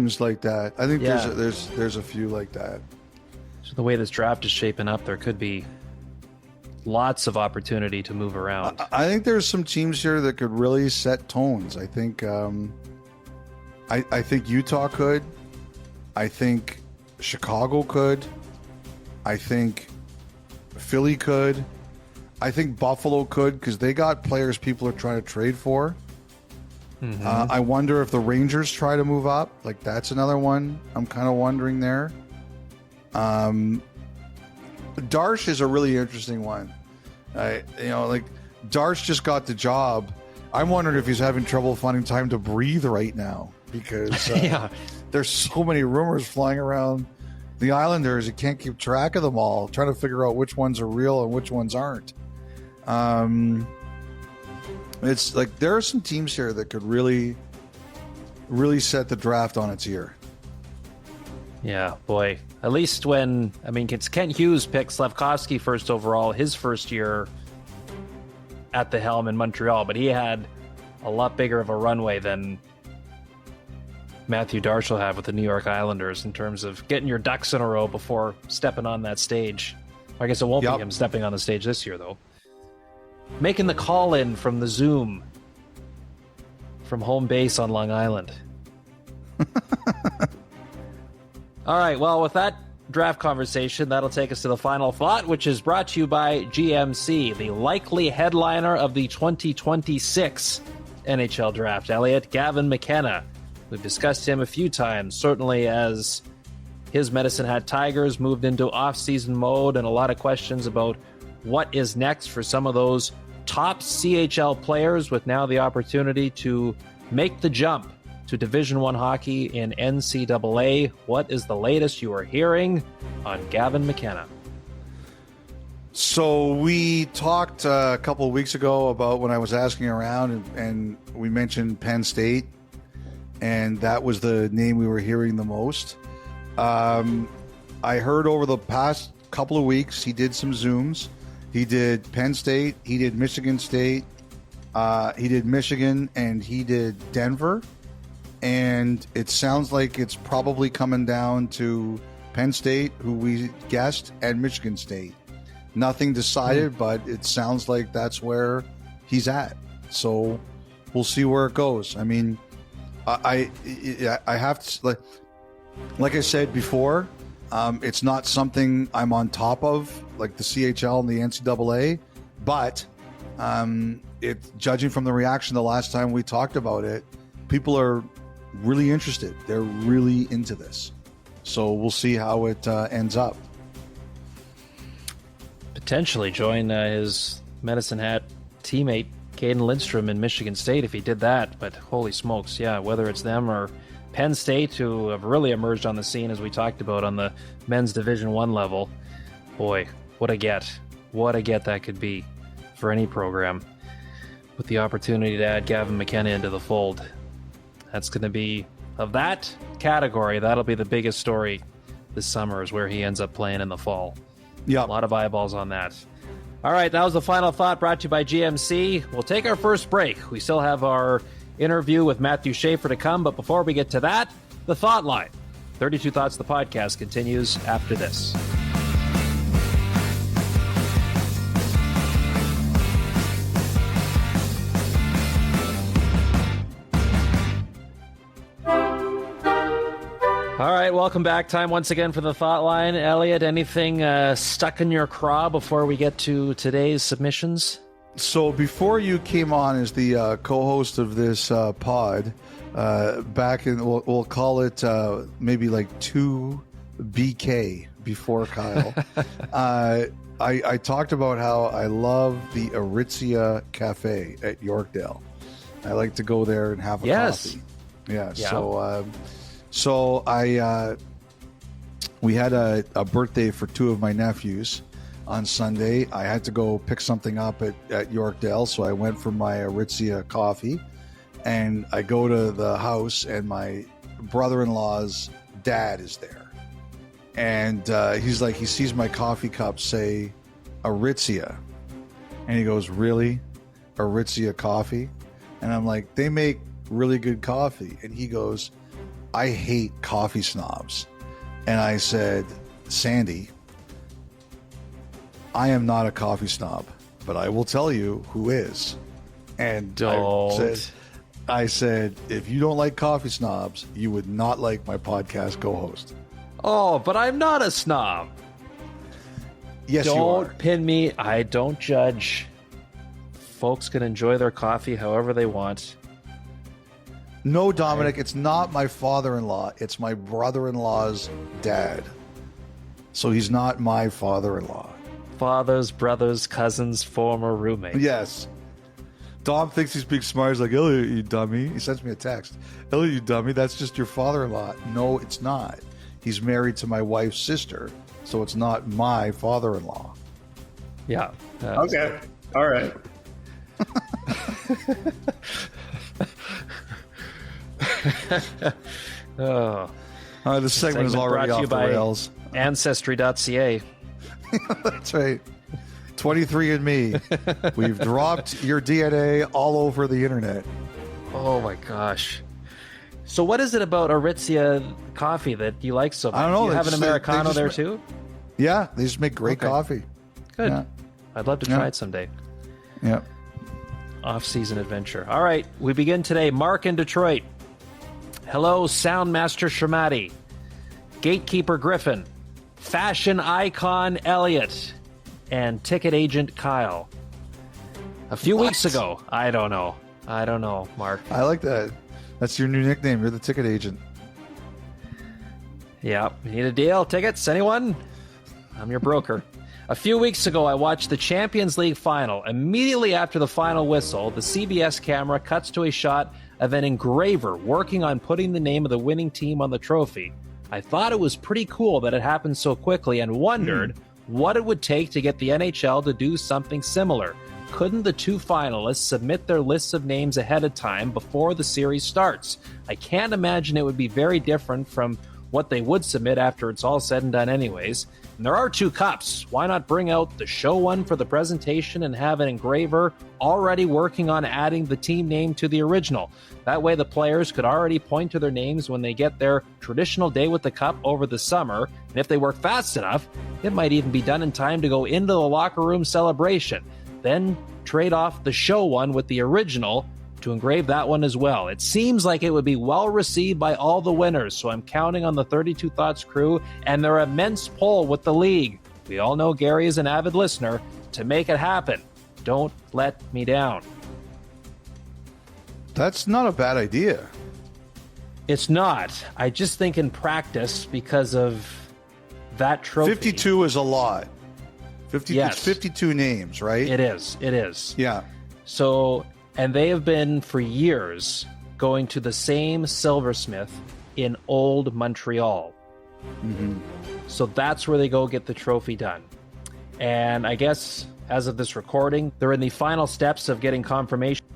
Teams like that. I think Yeah. there's a few like that. So the way this draft is shaping up, there could be lots of opportunity to move around. I think there's some teams here that could really set tones. I think I think Utah could. I think Chicago could. I think Philly could. I think Buffalo could because they got players people are trying to trade for. Mm-hmm. I wonder if the Rangers try to move up. Like, that's another one I'm kind of wondering there. Darsh is a really interesting one. Darsh just got the job. I'm wondering if he's having trouble finding time to breathe right now because there's so many rumors flying around the Islanders. You can't keep track of them all, trying to figure out which ones are real and which ones aren't. It's like there are some teams here that could really, really set the draft on its ear. Yeah, boy. At least when, it's Kent Hughes picked Slafkovsky first overall his first year at the helm in Montreal, but he had a lot bigger of a runway than Matthew Darsh will have with the New York Islanders in terms of getting your ducks in a row before stepping on that stage. I guess it won't be him stepping on the stage this year, though. Making the call-in from the Zoom from home base on Long Island. All right, well, with that draft conversation, that'll take us to the final thought, which is brought to you by GMC, the likely headliner of the 2026 NHL Draft. Elliot, Gavin McKenna. We've discussed him a few times, certainly as his Medicine Hat Tigers moved into off-season mode, and a lot of questions about what is next for some of those top CHL players with now the opportunity to make the jump to Division I hockey in NCAA. What is the latest you are hearing on Gavin McKenna? So we talked a couple of weeks ago about when I was asking around and we mentioned Penn State, and that was the name we were hearing the most. I heard over the past couple of weeks he did some Zooms. He did Penn State, he did Michigan State, he did Michigan, and he did Denver. And it sounds like it's probably coming down to Penn State, who we guessed, and Michigan State. Nothing decided, but it sounds like that's where he's at. So we'll see where it goes. I mean, I have to, like I said before, it's not something I'm on top of, like the CHL and the NCAA, but judging from the reaction the last time we talked about it, people are really interested. They're really into this. So we'll see how it ends up. Potentially join his Medicine Hat teammate, Caden Lindstrom, in Michigan State if he did that. But holy smokes, yeah, whether it's them or Penn State, who have really emerged on the scene, as we talked about, on the men's Division I level. Boy, what a get. What a get that could be for any program with the opportunity to add Gavin McKenna into the fold. That's going to be, of that category, that'll be the biggest story this summer, is where he ends up playing in the fall. Yeah, a lot of eyeballs on that. All right, that was the final thought, brought to you by GMC. We'll take our first break. We still have our interview with Matthew Schaefer to come, but before we get to that, the Thought Line. 32 Thoughts, the podcast, continues after this. All right, welcome back. Time once again for the Thought Line. Elliot, anything stuck in your craw before we get to today's submissions? So before you came on as the co-host of this pod, back in, we'll call it maybe like 2 BK before Kyle, I talked about how I love the Aritzia Cafe at Yorkdale. I like to go there and have a coffee. Yeah. So we had a birthday for 2 of my nephews on Sunday. I had to go pick something up at Yorkdale, so I went for my Aritzia coffee, and I go to the house, and my brother-in-law's dad is there, and he's like, he sees my coffee cup say Aritzia, and he goes, "Really? Aritzia coffee?" And I'm like, "They make really good coffee." And he goes, I hate coffee snobs. And I said, Sandy, I am not a coffee snob, but I will tell you who is. And I said, if you don't like coffee snobs, you would not like my podcast co-host. Oh, but I'm not a snob. Yes, you are. Don't pin me. I don't judge. Folks can enjoy their coffee however they want. No, Dominic, it's not my father-in-law. It's my brother-in-law's dad. So he's not my father-in-law. Fathers, brothers, cousins, former roommate. Yes. Dom thinks he's being smart. He's like, Elliot, you dummy. He sends me a text. Elliot, you dummy. That's just your father-in-law. No, it's not. He's married to my wife's sister, so it's not my father-in-law. Yeah. Okay. All right. Oh. This segment is already off the rails. Ancestry.ca. That's right. 23andMe. We've dropped your DNA all over the internet. Oh my gosh. So what is it about Aritzia coffee that you like so much? I don't know. Do you have an Americano there too? Yeah, they just make great coffee. Good. Yeah. I'd love to try it someday. Yeah. Off-season adventure. All right, we begin today. Mark in Detroit. Hello, Soundmaster Shamati. Gatekeeper Griffin. Fashion icon Elliot. And ticket agent Kyle. A few weeks ago. I don't know, Mark. I like that. That's your new nickname. You're the ticket agent. Yeah, you need a deal? Tickets? Anyone? I'm your broker. A few weeks ago, I watched the Champions League final. Immediately after the final whistle, the CBS camera cuts to a shot of an engraver working on putting the name of the winning team on the trophy. I thought it was pretty cool that it happened so quickly and wondered what it would take to get the NHL to do something similar. Couldn't the two finalists submit their lists of names ahead of time before the series starts? I can't imagine it would be very different from what they would submit after it's all said and done anyways. And there are two cups. Why not bring out the show one for the presentation and have an engraver already working on adding the team name to the original? That way the players could already point to their names when they get their traditional day with the cup over the summer. And if they work fast enough, it might even be done in time to go into the locker room celebration. Then trade off the show one with the original to engrave that one as well. It seems like it would be well received by all the winners, so I'm counting on the 32 Thoughts crew and their immense pull with the league. We all know Gary is an avid listener to make it happen. Don't let me down. That's not a bad idea. It's not. I just think in practice, because of that trophy. 52 is a lot. 50, yes. It's 52 names, right? It is. It is. Yeah. So, and they have been for years going to the same silversmith in Old Montreal. Mm-hmm. So that's where they go get the trophy done. And I guess as of this recording, they're in the final steps of getting confirmation